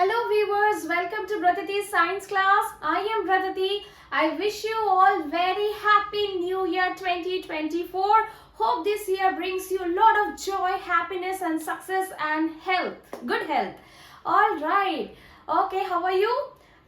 Hello viewers, welcome to Bratati's science class. I am Bratati. I wish you all very happy new year 2024. Hope this year brings you a lot of joy, happiness and success and health, good health. Alright, okay, how are you?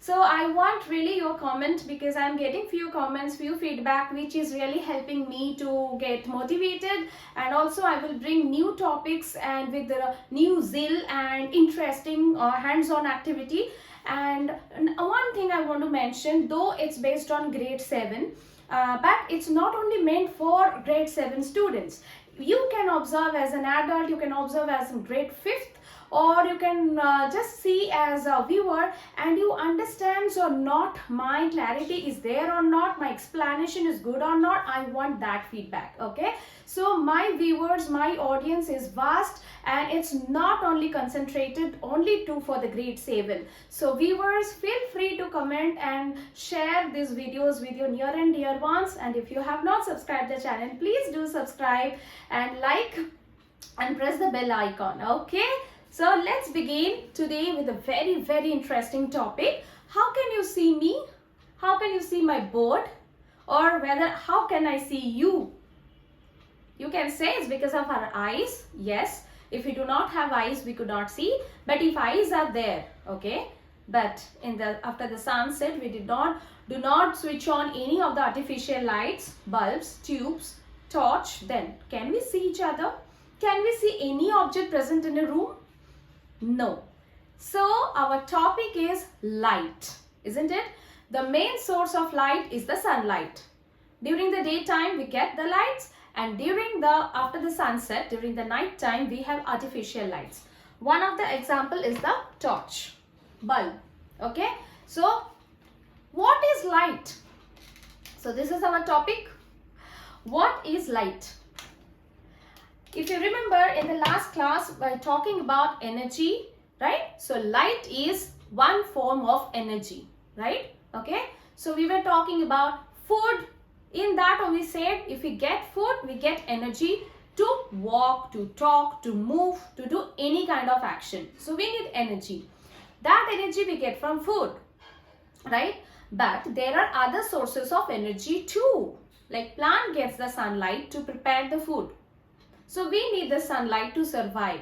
So I want really your comment because I'm getting few comments, few feedback which is really helping me to get motivated, and also I will bring new topics and with the new zeal and interesting hands-on activity. And one thing I want to mention, though it's based on grade 7, but it's not only meant for grade 7 students. You can observe as an adult, you can observe as in grade 5th, or you can just see as a viewer and you understand or not, my clarity is there or not, my explanation is good or not. I want that feedback. Okay, so my viewers, my audience is vast and it's not only concentrated only for the grade 7. So viewers, feel free to comment and share these videos with your near and dear ones, and if you have not subscribed the channel, please do subscribe and like and press the bell icon. Okay, so let's begin today with a very interesting topic. How can you see me? How can you see my board? Or whether how can I see you? You can say it's because of our eyes. Yes, if we do not have eyes, we could not see. But if eyes are there, okay. But after the sunset, we do not switch on any of the artificial lights, bulbs, tubes, torch. Then can we see each other? Can we see any object present in a room? No. So our topic is light, isn't it? The main source of light is the sunlight. During the daytime we get the lights, and after the sunset, during the night time, we have artificial lights. One of the example is the torch, bulb. Okay, so what is light? So this is our topic. What is light? If you remember in the last class, by talking about energy, right? So light is one form of energy, right? Okay, so we were talking about food. In that we said if we get food, we get energy to walk, to talk, to move, to do any kind of action. So we need energy. That energy we get from food, right? But there are other sources of energy too. Like plant gets the sunlight to prepare the food. So we need the sunlight to survive.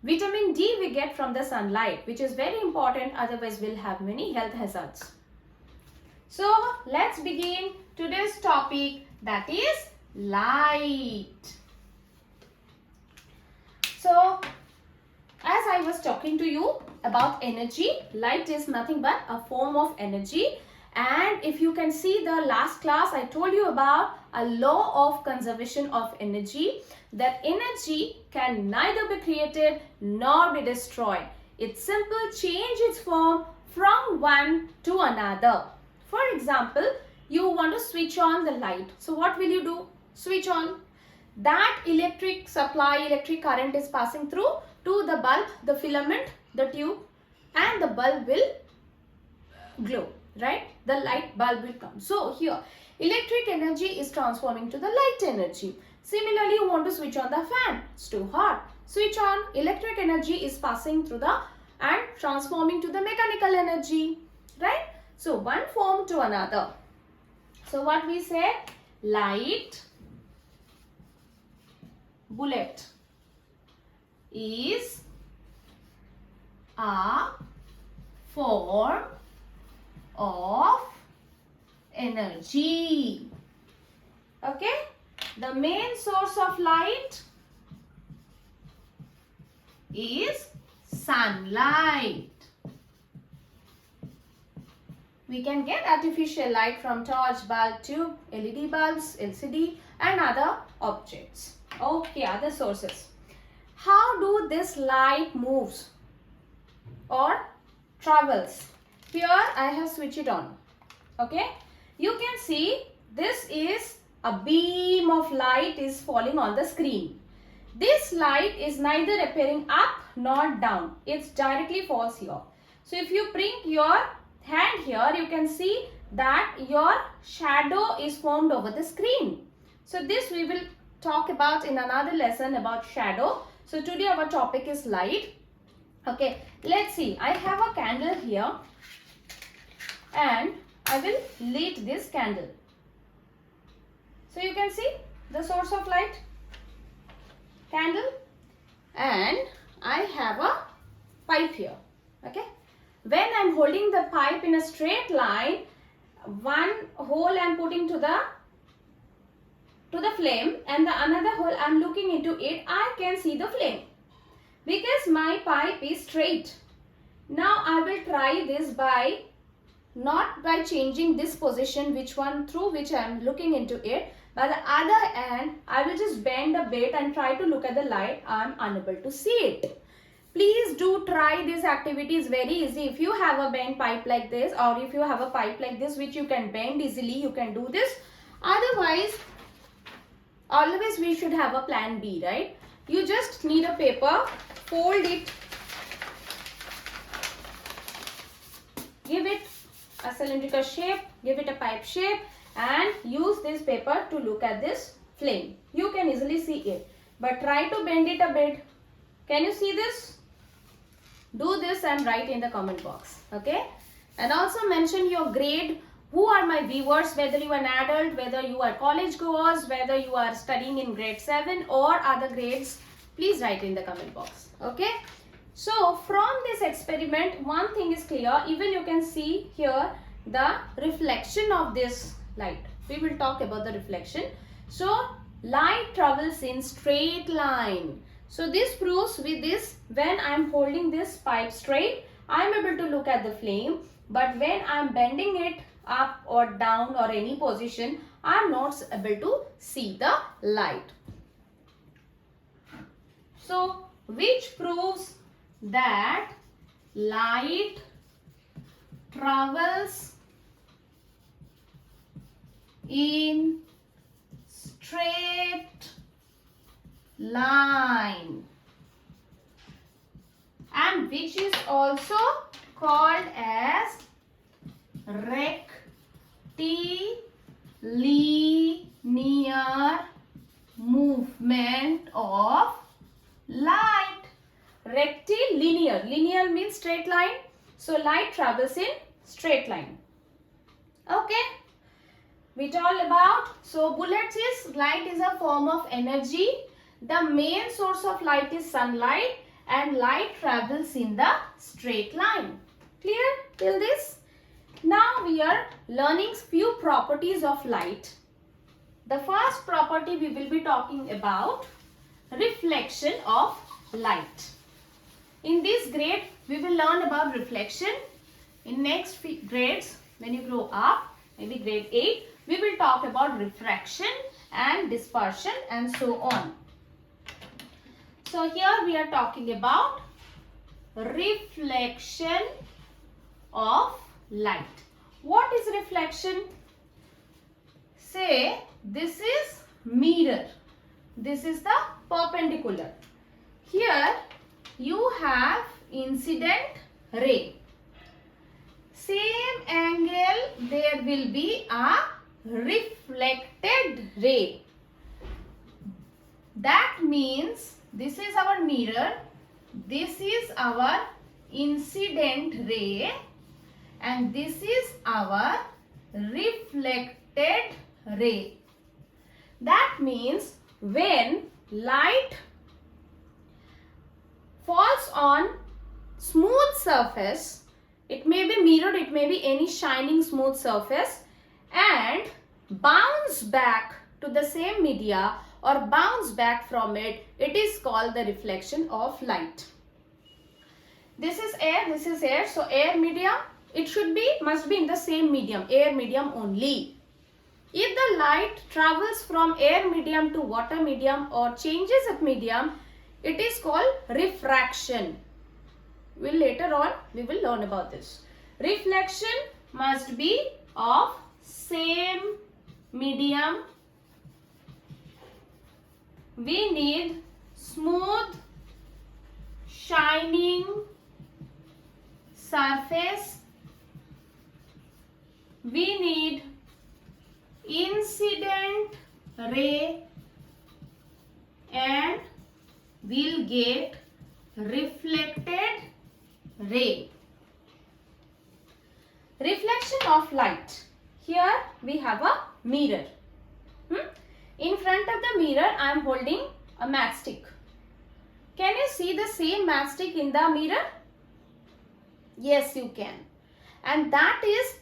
Vitamin D we get from the sunlight, which is very important, otherwise we'll have many health hazards. So let's begin today's topic, that is light. So as I was talking to you about energy, light is nothing but a form of energy. And if you can see the last class, I told you about a law of conservation of energy, that energy can neither be created nor be destroyed. It simply changes its form from one to another. For example, you want to switch on the light. So what will you do? Switch on. That electric supply, electric current is passing through to the bulb, the filament, the tube, and the bulb will glow. Right, the light bulb will come. So here electric energy is transforming to the light energy. Similarly, you want to switch on the fan, it's too hot, switch on. Electric energy is passing through and transforming to the mechanical energy, right? So one form to another. So what we said, light bullet is a form of energy. Okay, the main source of light is sunlight. We can get artificial light from torch, bulb, tube, LED bulbs, LCD and other objects. Okay, other sources. How do this light moves or travels? Here I have switched it on. Okay, you can see this is a beam of light is falling on the screen. This light is neither appearing up nor down. It directly falls here. So if you bring your hand here, you can see that your shadow is formed over the screen. So this we will talk about in another lesson about shadow. So today our topic is light. Okay, let's see. I have a candle here and I will light this candle. So you can see the source of light, candle, and I have a pipe here. Okay, when I am holding the pipe in a straight line, one hole I am putting to the flame and the another hole I am looking into it, I can see the flame because my pipe is straight. Now I will try this by not by changing this position, which one through which I am looking into it. By the other end, I will just bend a bit and try to look at the light. I am unable to see it. Please do try this activity. It's very easy. If you have a bent pipe like this, or if you have a pipe like this which you can bend easily, you can do this. Otherwise, always we should have a plan B, right? You just need a paper, fold it, give it a cylindrical shape, give it a pipe shape, and use this paper to look at this flame. You can easily see it, but try to bend it a bit. Can you see this? Do this and write in the comment box. Okay, and also mention your grade. Who are my viewers, whether you are an adult, whether you are college goers, whether you are studying in grade 7 or other grades, please write in the comment box. Okay, so from this experiment, one thing is clear. Even you can see here the reflection of this light. We will talk about the reflection. So light travels in straight line. So this proves with this, when I am holding this pipe straight, I am able to look at the flame, but when I am bending it up or down or any position, I am not able to see the light. So which proves that light travels in straight line, and which is also called as rectilinear movement of light. Rectilinear. Linear means straight line. So light travels in straight line. Okay. We told about. So bullets is light is a form of energy. The main source of light is sunlight, and light travels in the straight line. Clear till this? Now we are learning few properties of light. The first property we will be talking about reflection of light. In this grade, we will learn about reflection. In next grades, when you grow up, maybe grade 8, we will talk about refraction and dispersion and so on. So here we are talking about reflection of light. What is reflection? Say this is mirror. This is the perpendicular. Here you have incident ray. Same angle, there will be a reflected ray. That means this is our mirror, this is our incident ray, and this is our reflected ray. That means when light falls on smooth surface, it may be mirrored, it may be any shining smooth surface, and bounce back to the same media or bounce back from it, it is called the reflection of light. This is air, so air medium, it must be in the same medium, air medium only. If the light travels from air medium to water medium or changes of medium, it is called refraction. Later on we will learn about this. Reflection must be of same medium. We need smooth, shining surface. We need incident ray, and we'll get reflected ray. Reflection of light. Here we have a mirror. In front of the mirror I am holding a matchstick. Can you see the same matchstick in the mirror? Yes, you can. And that is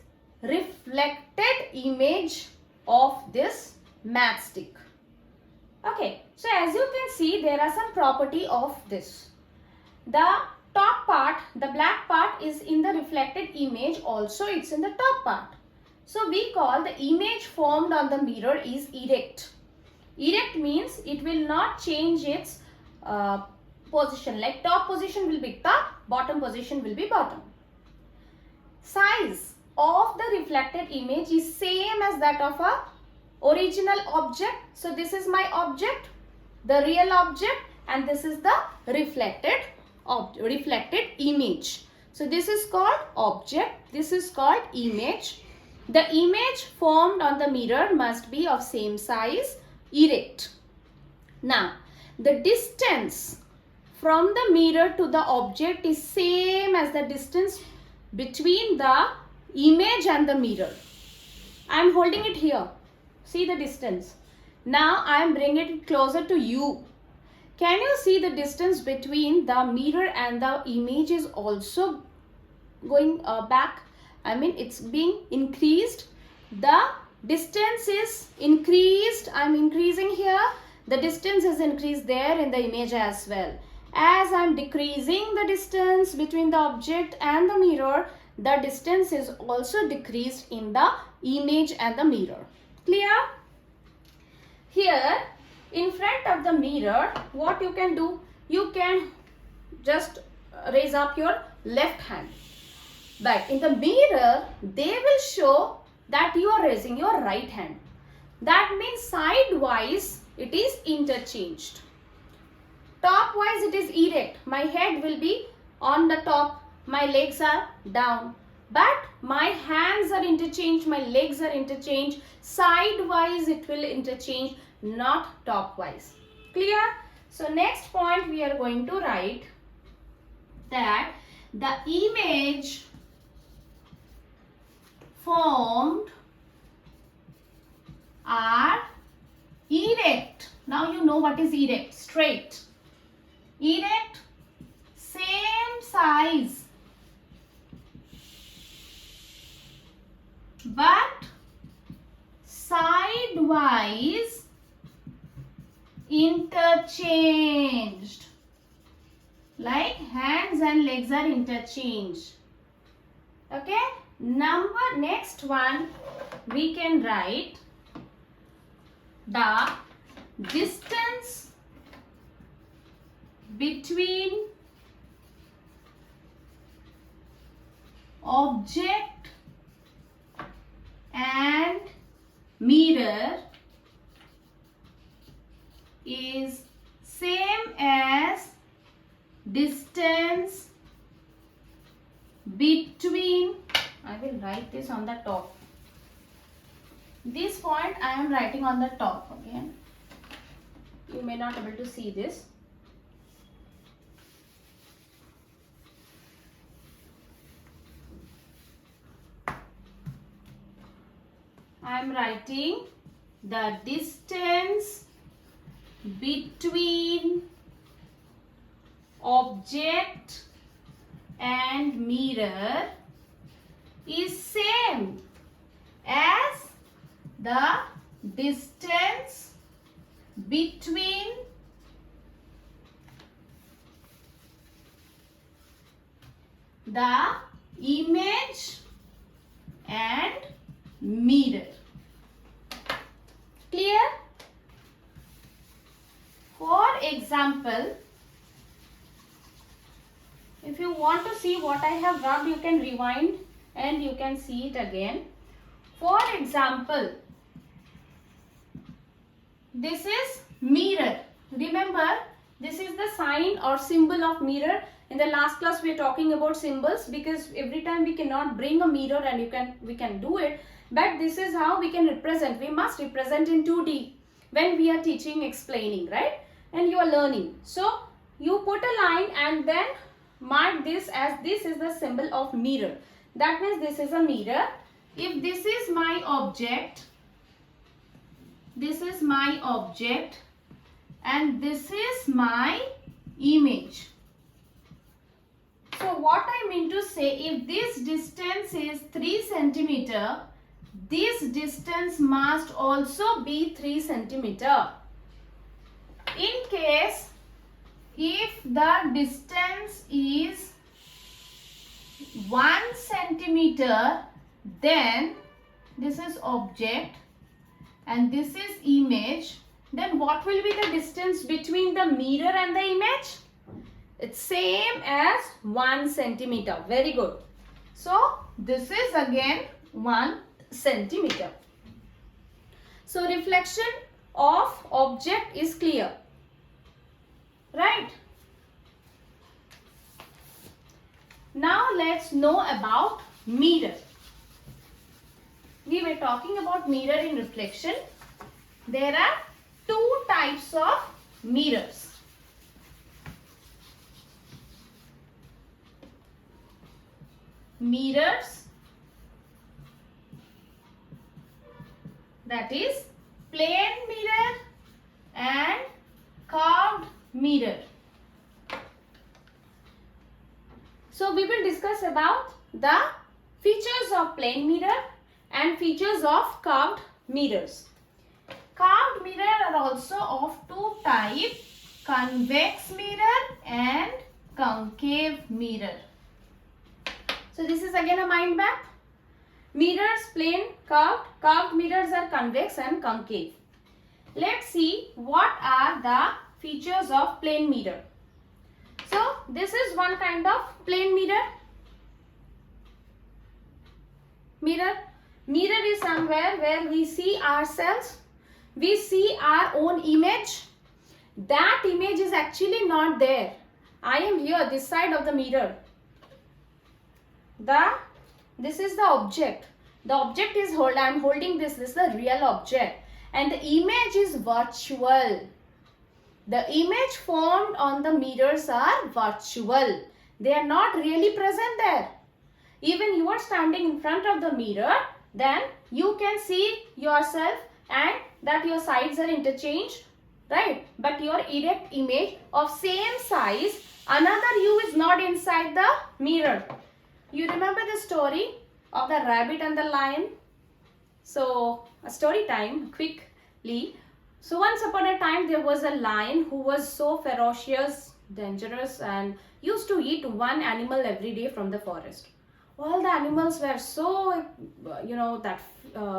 reflected image of this matchstick. Okay, so as you can see, there are some property of this. The top part, the black part is in the reflected image, also it's in the top part. So we call the image formed on the mirror is erect. Erect means it will not change its position, like top position will be top, bottom position will be bottom. Size of the reflected image is same as that of a original object. So this is my object, the real object, and this is the reflected image. So this is called object, this is called image. The image formed on the mirror must be of same size, erect. Now the distance from the mirror to the object is same as the distance between the image and the mirror. I am holding it here. See the distance. Now I am bringing it closer to you. Can you see the distance between the mirror and the image is also going back? I mean, it's being increased. The distance is increased. I am increasing here. The distance is increased there in the image as well. As I am decreasing the distance between the object and the mirror, the distance is also decreased in the image and the mirror. Clear? Here in front of the mirror, what you can do? You can just raise up your left hand. But in the mirror, they will show that you are raising your right hand. That means side-wise it is interchanged. Top-wise it is erect. My head will be on the top. My legs are down. But my hands are interchanged. My legs are interchanged. Side-wise it will interchange, not top-wise. Clear? So next point we are going to write that the image formed are erect. Now you know what is erect. Straight. Erect, same size, but side-wise interchanged. Like hands and legs are interchanged. Okay. Next one we can write the distance between object and mirror is same as distance between, I will write this on the top. This point I am writing on the top again. You may not be able to see this. I am writing the distance between object and mirror is same as the distance between the image and mirror. Clear? For example, if you want to see what I have rubbed, you can rewind and you can see it again. For example, this is mirror. Remember, this is the sign or symbol of mirror. In the last class we are talking about symbols, because every time we cannot bring a mirror and we can do it, but this is how we can represent. We must represent in 2D when we are teaching, explaining, right? And you are learning. So you put a line and then mark this as this is the symbol of mirror. That means this is a mirror. If this is my object, this is my object and this is my image. So what I mean to say, if this distance is 3 centimeter, this distance must also be 3 centimeter. In case if the distance is 1 centimeter, then this is object and this is image, then what will be the distance between the mirror and the image? It's same as 1 centimeter. Very good. So this is again 1 centimeter. So reflection of object is clear. Right? Now let's know about mirror. We were talking about mirror in reflection. There are 2 types of mirrors. Mirrors, that is plane mirror and curved mirror. So we will discuss about the features of plane mirror and features of curved mirrors. Curved mirror are also of 2 types, convex mirror and concave mirror. So this is again a mind map. Mirrors, plane, curved. Curved mirrors are convex and concave. Let's see what are the features of plane mirror. So this is one kind of plane mirror. Mirror is somewhere where we see ourselves. We see our own image. That image is actually not there. I am here, this side of the mirror. This is the object. The object is I am holding this is the real object and the image is virtual. The image formed on the mirrors are virtual. They are not really present there. Even you are standing in front of the mirror, then you can see yourself and that your sides are interchanged, right? But your erect image of same size, another you is not inside the mirror. You remember the story of the rabbit and the lion? So, a story time quickly. So, once upon a time there was a lion who was so ferocious, dangerous and used to eat one animal every day from the forest. All the animals were so,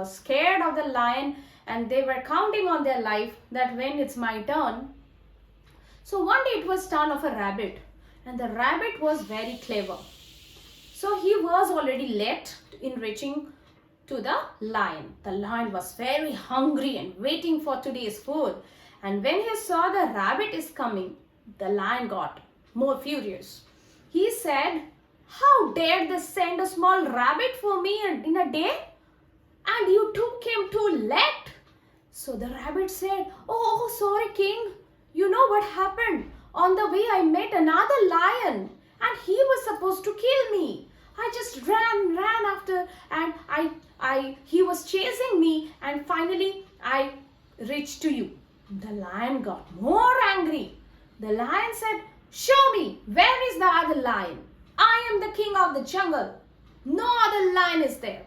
scared of the lion and they were counting on their life that when it's my turn. So, one day it was turn of a rabbit and the rabbit was very clever. So he was already late in reaching to the lion. The lion was very hungry and waiting for today's food. And when he saw the rabbit is coming, the lion got more furious. He said, "How dare they send a small rabbit for me in a day? And you took him too late." So the rabbit said, "Oh, sorry, king. You know what happened? On the way I met another lion and he was supposed to kill me. I just ran after and he was chasing me and finally I reached to you." The lion got more angry. The lion said, "Show me, where is the other lion? I am the king of the jungle. No other lion is there."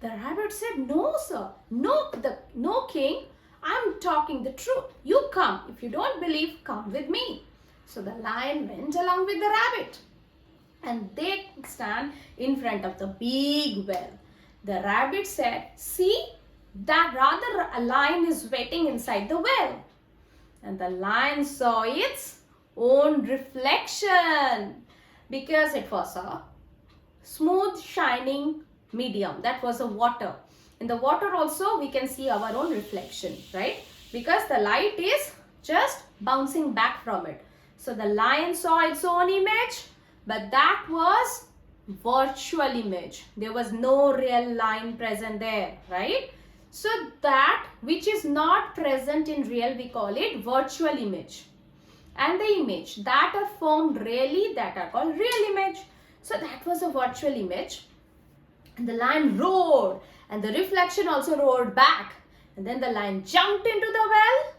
The rabbit said, "No, sir. No king. I'm talking the truth. You come. If you don't believe, come with me." So the lion went along with the rabbit. And they stand in front of the big well. The rabbit said, "See, that rather a lion is waiting inside the well." And the lion saw its own reflection because it was a smooth shining medium. That was a water. In the water also we can see our own reflection, right? Because the light is just bouncing back from it. So the lion saw its own image. But that was virtual image. There was no real lion present there, right? So that which is not present in real, we call it virtual image. and the image that are formed really, that are called real image. So that was a virtual image. And the lion roared and the reflection also roared back. And then the lion jumped into the well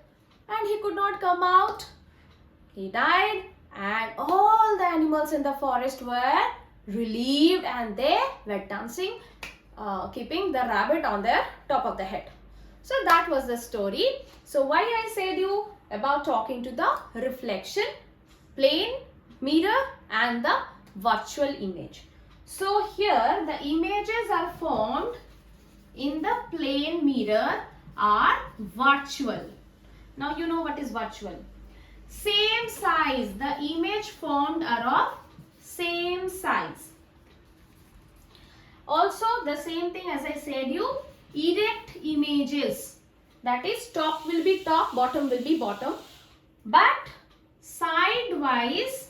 and he could not come out. He died and all the animals in the forest were relieved and they were dancing, keeping the rabbit on their top of the head. So that was the story. So why I said you about talking to the reflection, plane, mirror and the virtual image. So here the images are formed in the plane mirror are virtual. Now you know what is virtual. Same size, the image formed are of same size. Also the same thing as I said you, erect images, that is top will be top, bottom will be bottom, but sidewise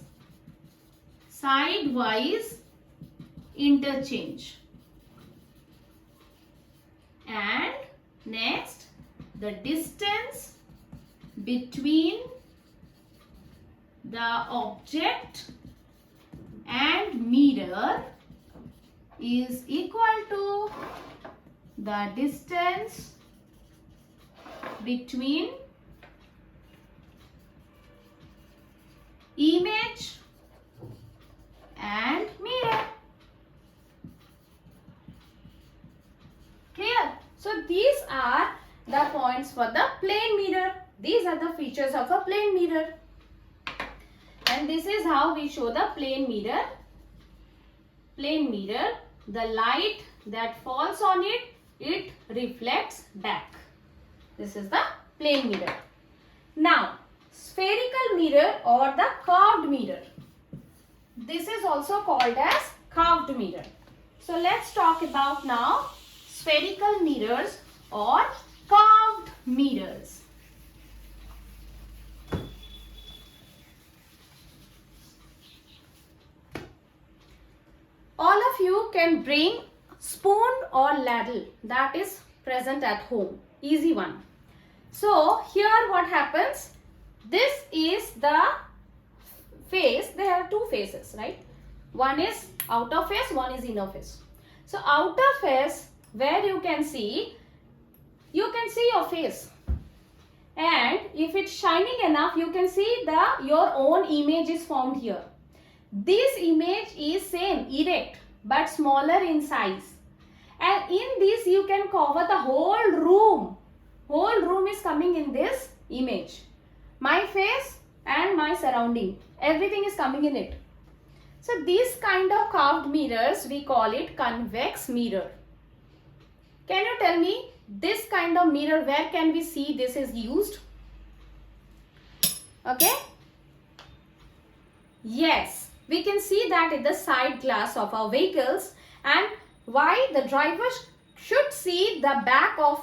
interchange. And next, the distance between the object and mirror is equal to the distance between image and mirror. Clear? So these are the points for the plane mirror. These are the features of a plane mirror. And this is how we show the plane mirror. Plane mirror, the light that falls on it, it reflects back. This is the plane mirror. Now, spherical mirror or the curved mirror. This is also called as curved mirror. So let's talk about now spherical mirrors or curved mirrors. All of you can bring spoon or ladle that is present at home. Easy one. So here what happens? This is the face. There are two faces, right? One is outer face, one is inner face. So outer face, where you can see your face. And if it's shining enough, you can see your own image is formed here. This image is same, erect, but smaller in size. And in this you can cover the whole room. Whole room is coming in this image. My face and my surrounding, everything is coming in it. So these kind of curved mirrors, we call it convex mirror. Can you tell me this kind of mirror, where can we see this is used? Okay. Yes, we can see that in the side glass of our vehicles. And why? The driver should see the back of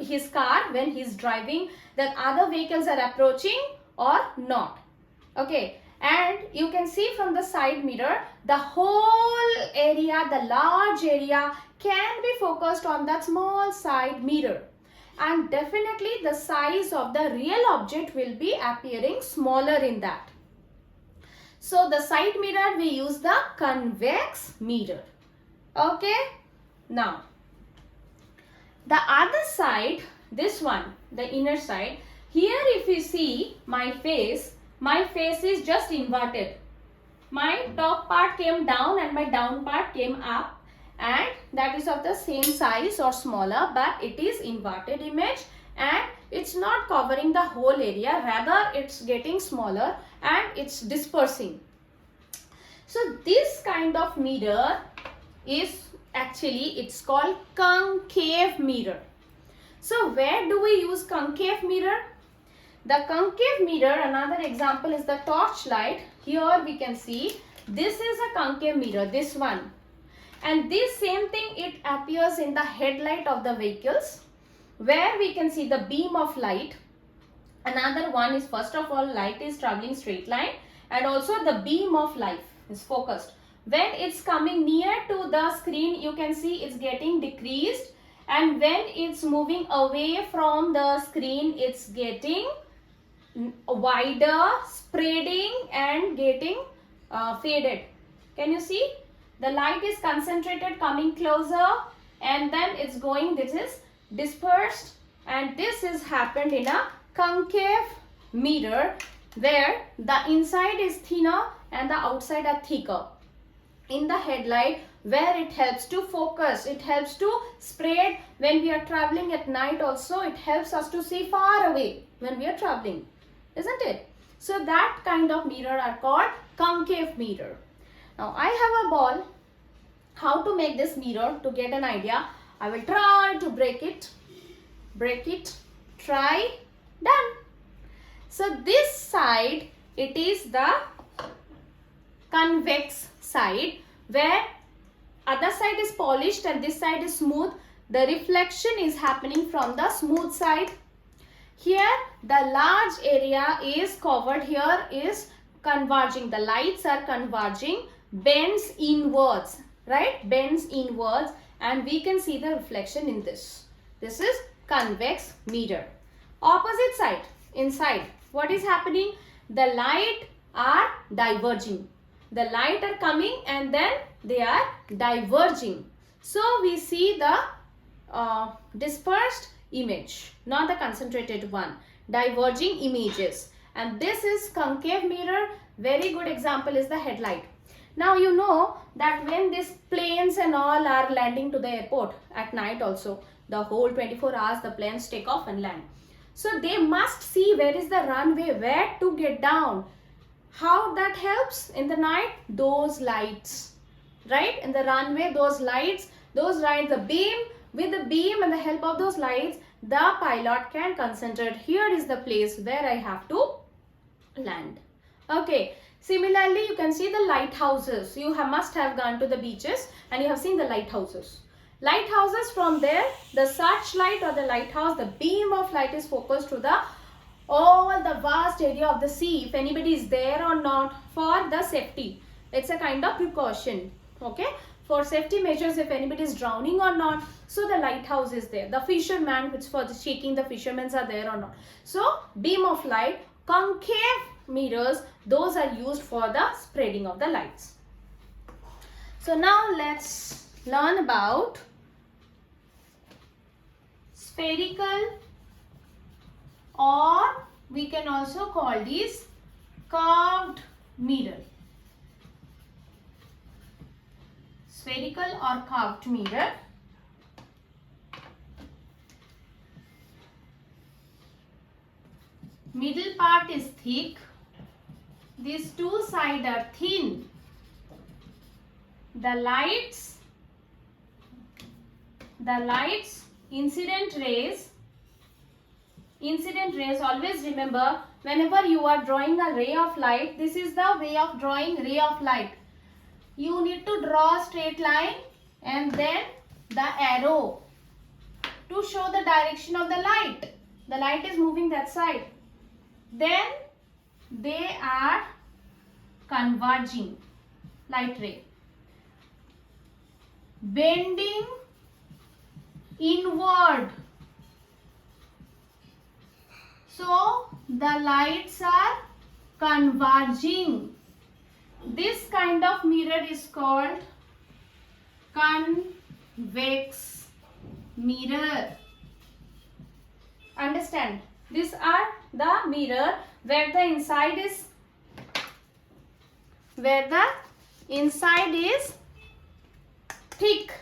his car when he's driving, that other vehicles are approaching or not. Okay. And you can see from the side mirror, the whole area, the large area can be focused on that small side mirror. And definitely the size of the real object will be appearing smaller in that. So the side mirror, we use the convex mirror. Okay. Now, the other side, this one, the inner side, here if you see my face is just inverted. My top part came down and my down part came up, and that is of the same size or smaller, but it is inverted image and it's not covering the whole area, rather it's getting smaller and it's dispersing. So this kind of mirror is actually, it's called concave mirror. So where do we use concave mirror? The concave mirror, another example is the torchlight. Here we can see this is a concave mirror, this one. And this same thing, it appears in the headlight of the vehicles, where we can see the beam of light. Another one is, first of all, light is traveling straight line, and also the beam of light is focused. When it's coming near to the screen, you can see it's getting decreased, and when it's moving away from the screen, it's getting wider, spreading and getting faded. Can you see? The light is concentrated, coming closer, and then it's going, this is dispersed, and this is happened in a concave mirror where the inside is thinner and the outside are thicker. In the headlight, where it helps to focus, it helps to spread. When we are traveling at night also, it helps us to see far away when we are traveling, isn't it? So that kind of mirror are called concave mirror. Now I have a ball. How to make this mirror, to get an idea? I will try to break it, try, done. So this side, it is the convex side, where other side is polished and this side is smooth. The reflection is happening from the smooth side. Here the large area is covered, here is converging, the lights are converging, bends inwards, right, bends inwards, and we can see the reflection in this. This is convex mirror. Opposite side, inside, what is happening? The light are diverging. The light are coming and then they are diverging. So we see the dispersed image, not the concentrated one, diverging images. And this is concave mirror. Very good example is the headlight. Now you know that when these planes and all are landing to the airport at night also, the whole 24 hours the planes take off and land. So they must see where is the runway, where to get down. How that helps in the night? Those lights, right? In the runway, those lights, the beam, with the beam and the help of those lights, the pilot can concentrate. Here is the place where I have to land. Okay. Similarly, you can see the lighthouses. You must have gone to the beaches and you have seen the lighthouses. Lighthouses, from there, the searchlight or the lighthouse, the beam of light is focused to the all the vast area of the sea, if anybody is there or not, for the safety. It's a kind of precaution, okay, for safety measures, if anybody is drowning or not. So the lighthouse is there. The fisherman, which for the shaking, the fishermen are there or not. So beam of light, concave mirrors, those are used for the spreading of the lights. So now let's learn about spherical, or we can also call these curved mirror. Spherical or curved mirror. Middle part is thick. These two sides are thin. The lights, incident rays, always remember, whenever you are drawing a ray of light, this is the way of drawing ray of light. You need to draw a straight line and then the arrow to show the direction of the light. The light is moving that side. Then they are converging, light ray, bending inward. So the lights are converging. This kind of mirror is called convex mirror. Understand? These are the mirror where the inside is thick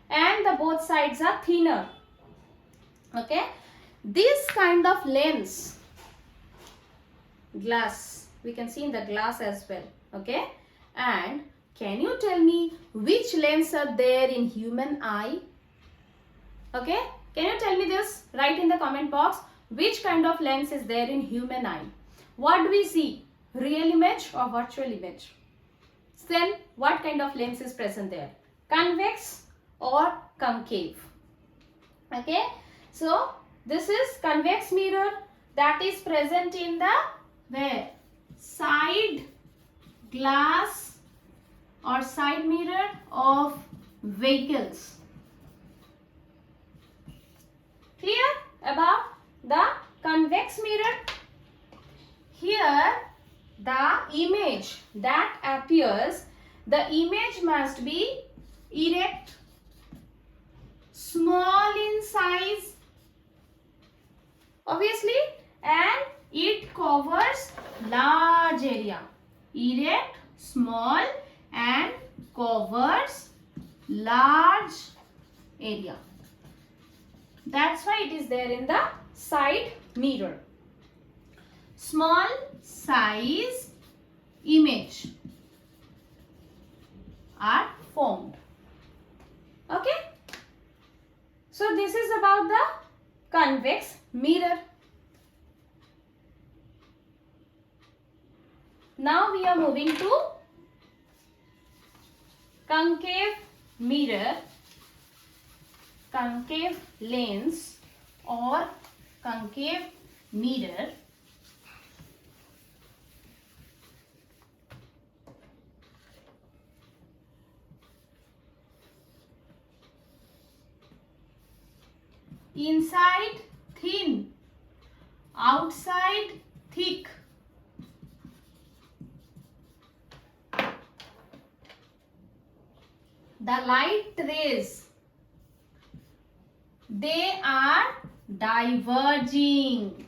and the both sides are thinner. Okay, this kind of lens, glass, we can see in the glass as well. Okay, and can you tell me which lens are there in human eye? Okay, can you tell me this? Write in the comment box, which kind of lens is there in human eye? What do we see? Real image or virtual image? Then what kind of lens is present there? Convex or concave? Okay, so this is convex mirror that is present in the where? Side glass or side mirror of vehicles. Clear about the convex mirror? here the image that appears, the image must be erect, small in size, obviously, and it covers large area. Erect, small, and covers large area. That's why it is there in the side mirror. Small size image are formed. Okay. So this is about the convex mirror. Now we are moving to concave mirror, concave lens or concave mirror. Inside thin, outside thick. The light rays, they are diverging.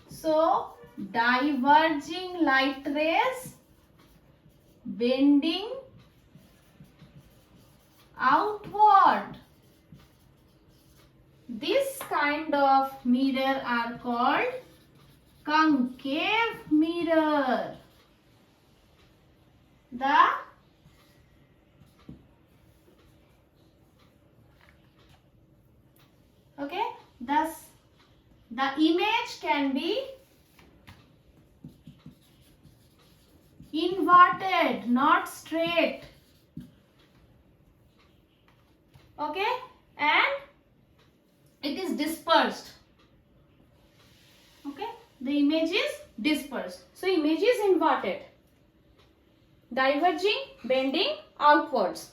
So, diverging light rays bending outward. This kind of mirror are called concave mirror. Thus the image can be inverted, not straight. Okay, and it is dispersed. Okay, the image is dispersed. So image is inverted, diverging, bending outwards.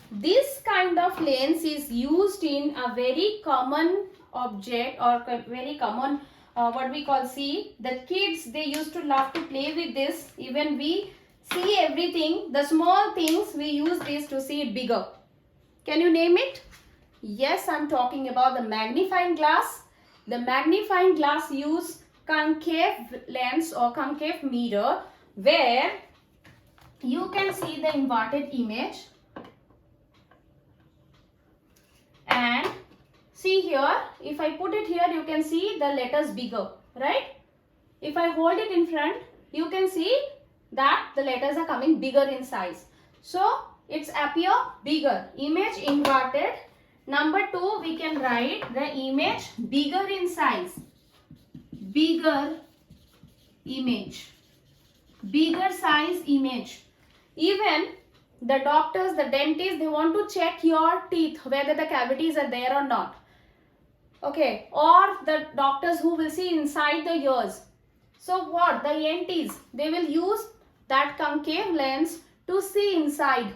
This kind of lens is used in a very common object or very common what we call, see, the kids, they used to love to play with this. Even we see everything, the small things, we use this to see it bigger. Can you name it? Yes, I'm talking about the magnifying glass. The magnifying glass use concave lens or concave mirror where you can see the inverted image. And see here, if I put it here, you can see the letters bigger, right? If I hold it in front, you can see that the letters are coming bigger in size. So it's appear bigger, image inverted. Number 2, we can write the image bigger in size, bigger image, bigger size image. Even the doctors, the dentists, they want to check your teeth, whether the cavities are there or not. Okay, or the doctors who will see inside the ears. So what? The ENTs, they will use that concave lens to see inside.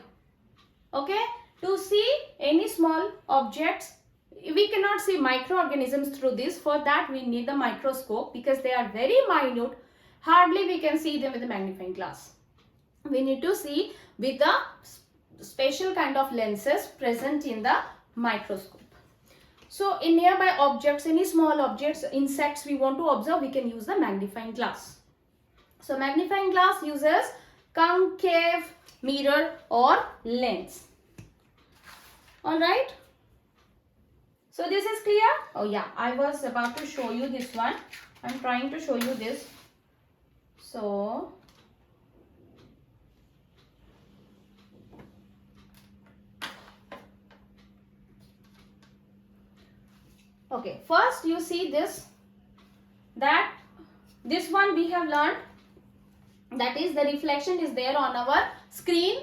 Okay, to see any small objects. We cannot see microorganisms through this. For that we need the microscope because they are very minute. Hardly we can see them with the magnifying glass. We need to see with the special kind of lenses present in the microscope. So in nearby objects, any small objects, insects we want to observe, we can use the magnifying glass. So magnifying glass uses concave mirror or lens. Alright. So this is clear? Oh yeah, I was about to show you this one. I'm trying to show you this. So okay, first you see this, that this one we have learned, that is the reflection is there on our screen.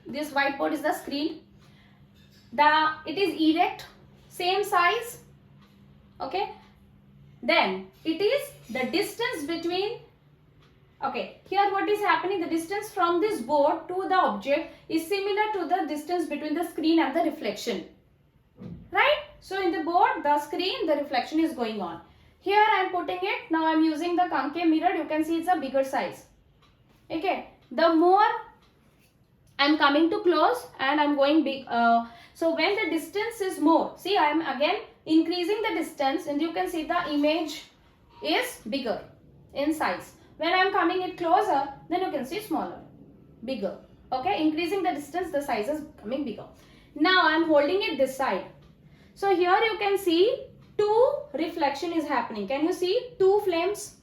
This whiteboard is the screen. It is erect, same size. Okay, then it is the distance between, okay, here what is happening, the distance from this board to the object is similar to the distance between the screen and the reflection. right? So in the board, the screen, the reflection is going on. Here I am putting it. Now I am using the concave mirror. You can see it's a bigger size. Okay. The more I am coming to close and I am going big. So when the distance is more, see I am again increasing the distance and you can see the image is bigger in size. When I am coming it closer, then you can see smaller, bigger. Okay, increasing the distance, the size is becoming bigger. Now I am holding it this side. So here you can see two reflection is happening. Can you see two flames?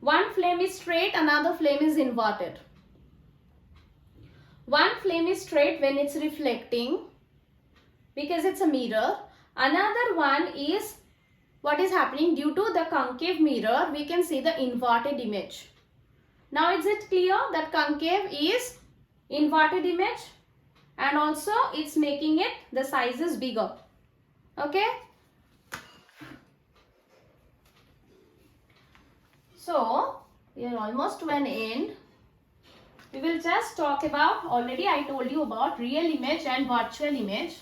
One flame is straight, another flame is inverted. One flame is straight when it's reflecting because it's a mirror. Another one is what is happening due to the concave mirror, we can see the inverted image. Now is it clear that concave is inverted image and also it's making it the size is bigger. Okay. So we are almost to an end. We will just talk about, already I told you about real image and virtual image.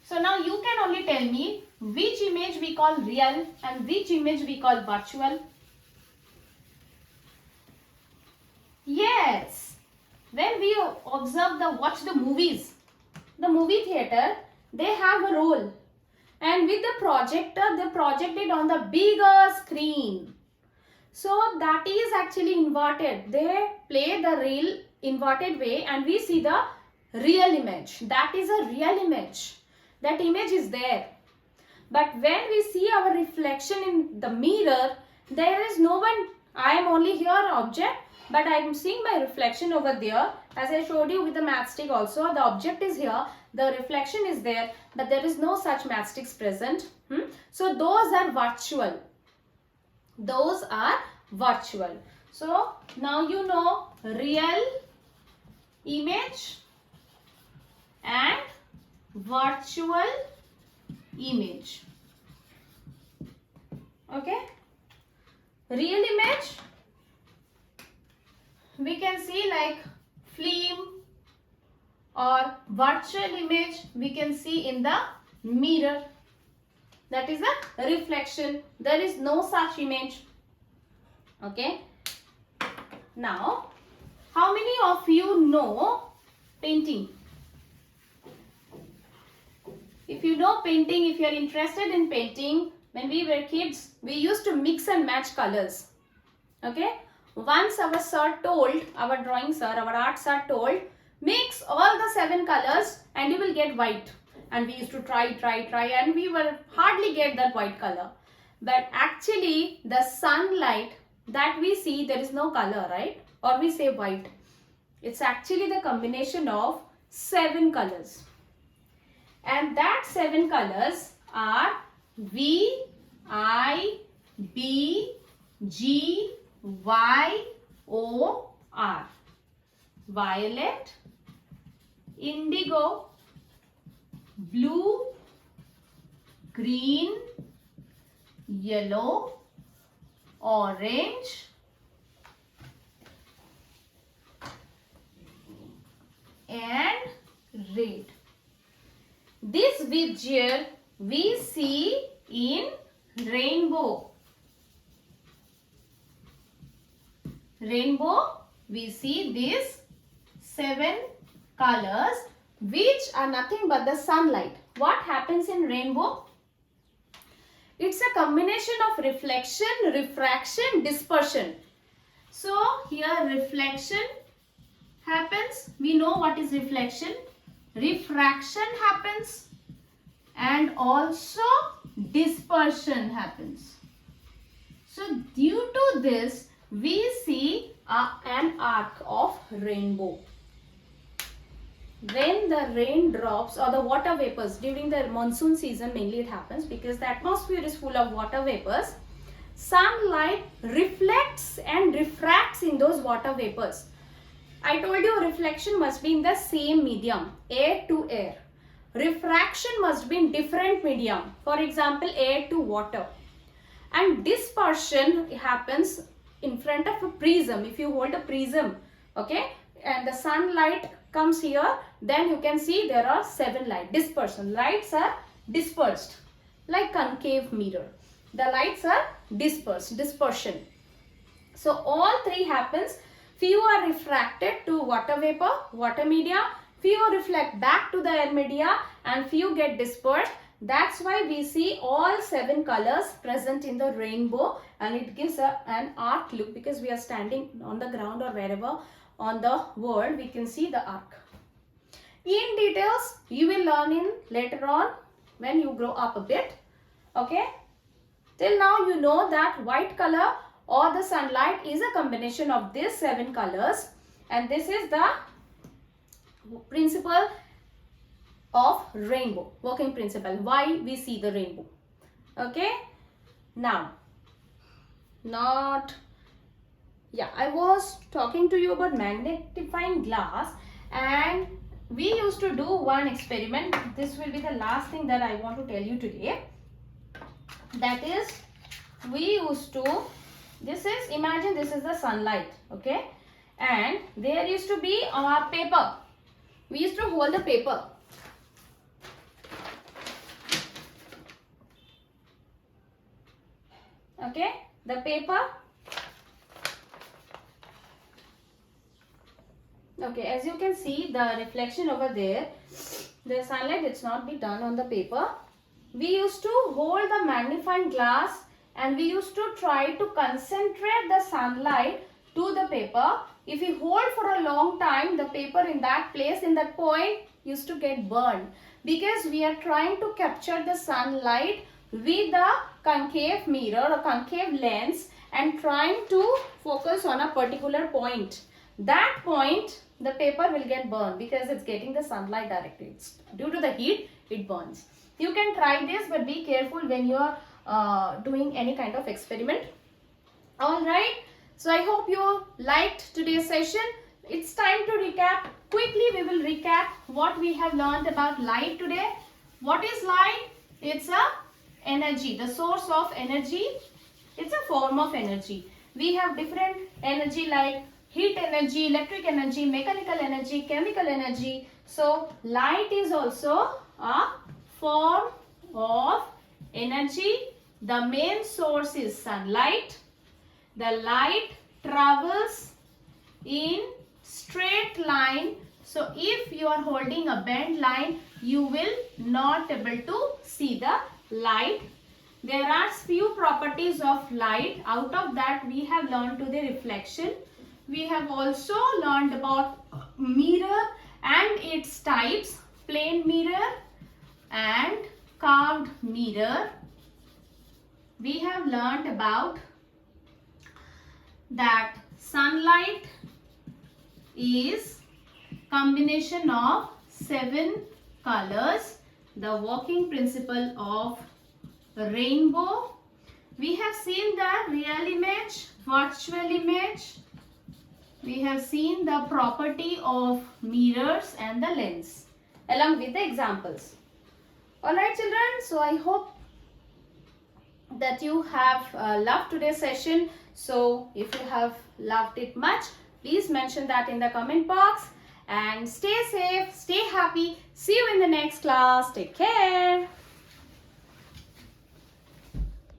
So now you can only tell me which image we call real and which image we call virtual. Yes, when we watch the movies, the movie theater, they have a role. And with the projector, they project it on the bigger screen. So that is actually inverted. They play the real inverted way and we see the real image. That is a real image. That image is there. But when we see our reflection in the mirror, there is no one. I am only here object, but I am seeing my reflection over there. As I showed you with the matchstick also, the object is here, the reflection is there, but there is no such matchsticks present. So those are virtual. Those are virtual. So now you know real image and virtual image. Okay. Real image, we can see like film, or virtual image we can see in the mirror. That is a reflection. There is no such image. Okay. Now, how many of you know painting? If you know painting, if you are interested in painting, when we were kids, we used to mix and match colors. Okay. Once our sir told, our drawing sir, our art sir told, mix all the 7 colors and you will get white. And we used to try and we will hardly get that white color. But actually the sunlight that we see, there is no color, right? Or we say white. It's actually the combination of 7 colors. And that 7 colors are V, I, B, G, Y, O, R. Violet, indigo, blue, green, yellow, orange, and red. This picture we see in rainbow. Rainbow, we see these 7 colors which are nothing but the sunlight. What happens in rainbow? It's a combination of reflection, refraction, dispersion. So here reflection happens. We know what is reflection. Refraction happens and also dispersion happens. So due to this, we see an arc of rainbow. When the rain drops or the water vapors during the monsoon season, mainly it happens because the atmosphere is full of water vapors. Sunlight reflects and refracts in those water vapors. I told you reflection must be in the same medium, air to air. Refraction must be in different medium, for example air to water. And dispersion happens in front of a prism. If you hold a prism, okay, and the sunlight comes here, then you can see there are 7 light dispersion. Lights are dispersed, like concave mirror. The lights are dispersed, dispersion. So all three happens. Few are refracted to water vapor, water media, few reflect back to the air media, and few get dispersed. That's why we see all 7 colors present in the rainbow, and it gives an arc look, because we are standing on the ground or wherever on the world, we can see the arc. In details, you will learn in later on when you grow up a bit. Okay. Till now you know that white color or the sunlight is a combination of these 7 colors, and this is the principle of rainbow, working principle, why we see the rainbow. Okay. Now, I was talking to you about magnifying glass, and we used to do one experiment. This will be the last thing that I want to tell you today. That is, we used to, imagine this is the sunlight, okay, and there used to be our paper. We used to hold the paper. Okay, the paper. Okay, as you can see the reflection over there, the sunlight did not be done on the paper. We used to hold the magnifying glass, and we used to try to concentrate the sunlight to the paper. If we hold for a long time, the paper in that place, in that point, used to get burned, because we are trying to capture the sunlight with the concave mirror or concave lens and trying to focus on a particular point. That point, the paper will get burned because it's getting the sunlight directly. Due to the heat, it burns. You can try this, but be careful when you are doing any kind of experiment. Alright, so I hope you liked today's session. It's time to recap. Quickly we will recap what we have learned about light today. What is light? It's a energy, the source of energy. It's a form of energy. We have different energy like heat energy, electric energy, mechanical energy, chemical energy. So light is also a form of energy. The main source is sunlight. The light travels in straight line. So if you are holding a bent line, you will not able to see the light. There are few properties of light. Out of that we have learned to the reflection. We have also learned about mirror and its types, plain mirror and carved mirror. We have learned about that sunlight is combination of 7 colors, the working principle of rainbow. We have seen the real image, virtual image. We have seen the property of mirrors and the lens along with the examples. Alright children, so I hope that you have loved today's session. So if you have loved it much, please mention that in the comment box, and stay safe, stay happy. See you in the next class. Take care.